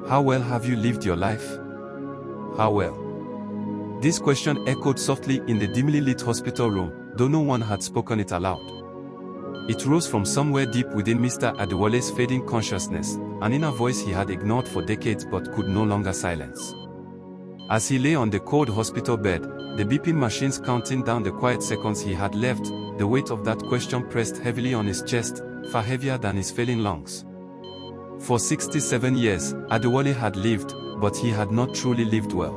How well have you lived your life? How well? This question echoed softly in the dimly lit hospital room, though no one had spoken it aloud. It rose from somewhere deep within Mr. Adewole's fading consciousness, an inner voice he had ignored for decades but could no longer silence. As he lay on the cold hospital bed, the beeping machines counting down the quiet seconds he had left, the weight of that question pressed heavily on his chest, far heavier than his failing lungs. For 67 years, Adewole had lived, but he had not truly lived well.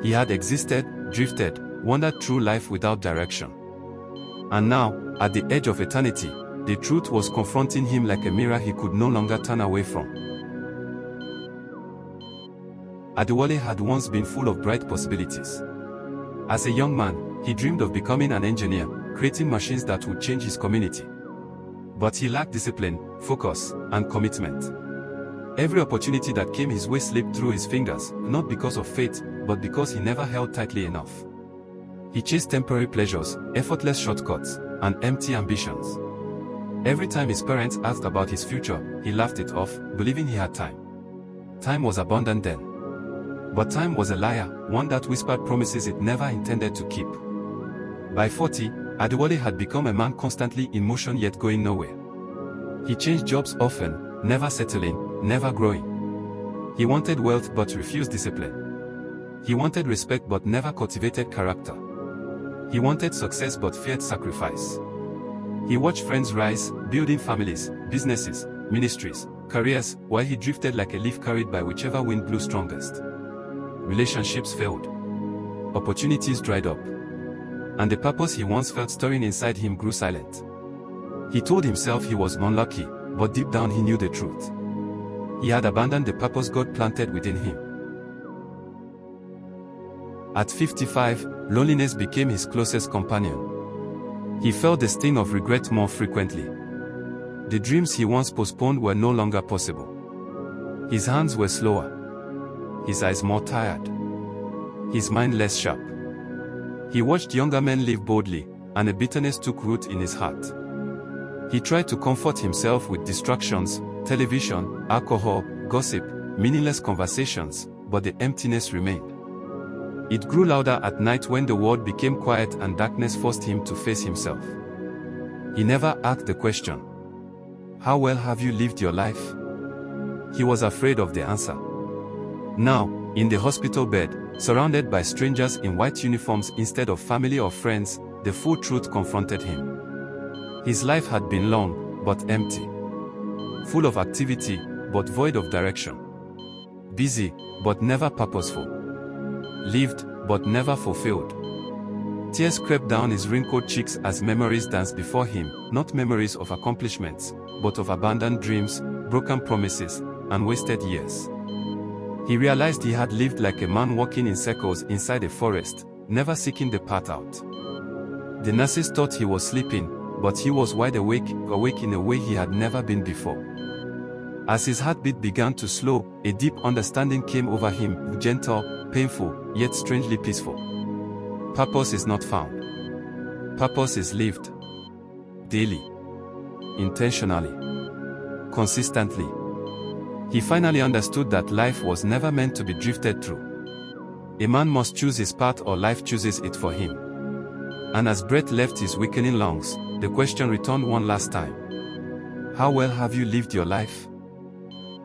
He had existed, drifted, wandered through life without direction. And now, at the edge of eternity, the truth was confronting him like a mirror he could no longer turn away from. Adewole had once been full of bright possibilities. As a young man, he dreamed of becoming an engineer, creating machines that would change his community. But he lacked discipline, focus, and commitment. Every opportunity that came his way slipped through his fingers, not because of fate, but because he never held tightly enough. He chased temporary pleasures, effortless shortcuts, and empty ambitions. Every time his parents asked about his future, he laughed it off, believing he had time. Time was abundant then. But time was a liar, one that whispered promises it never intended to keep. By 40, Adewole had become a man constantly in motion yet going nowhere. He changed jobs often, never settling, never growing. He wanted wealth but refused discipline. He wanted respect but never cultivated character. He wanted success but feared sacrifice. He watched friends rise, building families, businesses, ministries, careers, while he drifted like a leaf carried by whichever wind blew strongest. Relationships failed. Opportunities dried up. And the purpose he once felt stirring inside him grew silent. He told himself he was unlucky, but deep down he knew the truth. He had abandoned the purpose God planted within him. At 55, loneliness became his closest companion. He felt the sting of regret more frequently. The dreams he once postponed were no longer possible. His hands were slower. His eyes more tired. His mind less sharp. He watched younger men live boldly, and a bitterness took root in his heart. He tried to comfort himself with distractions, television, alcohol, gossip, meaningless conversations, but the emptiness remained. It grew louder at night when the world became quiet and darkness forced him to face himself. He never asked the question, "How well have you lived your life?" He was afraid of the answer. Now, in the hospital bed, surrounded by strangers in white uniforms instead of family or friends, the full truth confronted him. His life had been long, but empty. Full of activity, but void of direction. Busy, but never purposeful. Lived, but never fulfilled. Tears crept down his wrinkled cheeks as memories danced before him, not memories of accomplishments, but of abandoned dreams, broken promises, and wasted years. He realized he had lived like a man walking in circles inside a forest, never seeking the path out. The nurses thought he was sleeping, but he was wide awake, awake in a way he had never been before. As his heartbeat began to slow, a deep understanding came over him, gentle, painful, yet strangely peaceful. Purpose is not found. Purpose is lived. Daily. Intentionally. Consistently. He finally understood that life was never meant to be drifted through. A man must choose his path or life chooses it for him. And as breath left his weakening lungs, the question returned one last time. How well have you lived your life?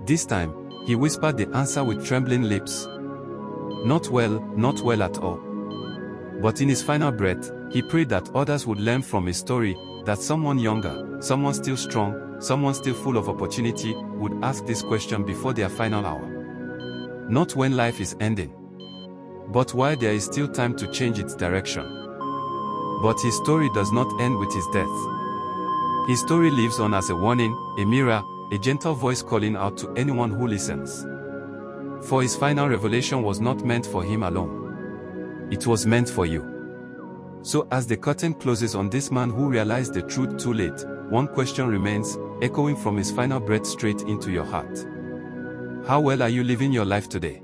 This time, he whispered the answer with trembling lips. Not well at all. But in his final breath, he prayed that others would learn from his story, that someone younger, someone still strong, someone still full of opportunity, would ask this question before their final hour. Not when life is ending, but while there is still time to change its direction. But his story does not end with his death. His story lives on as a warning, a mirror, a gentle voice calling out to anyone who listens. For his final revelation was not meant for him alone. It was meant for you. So as the curtain closes on this man who realized the truth too late, one question remains, echoing from his final breath straight into your heart. How well are you living your life today?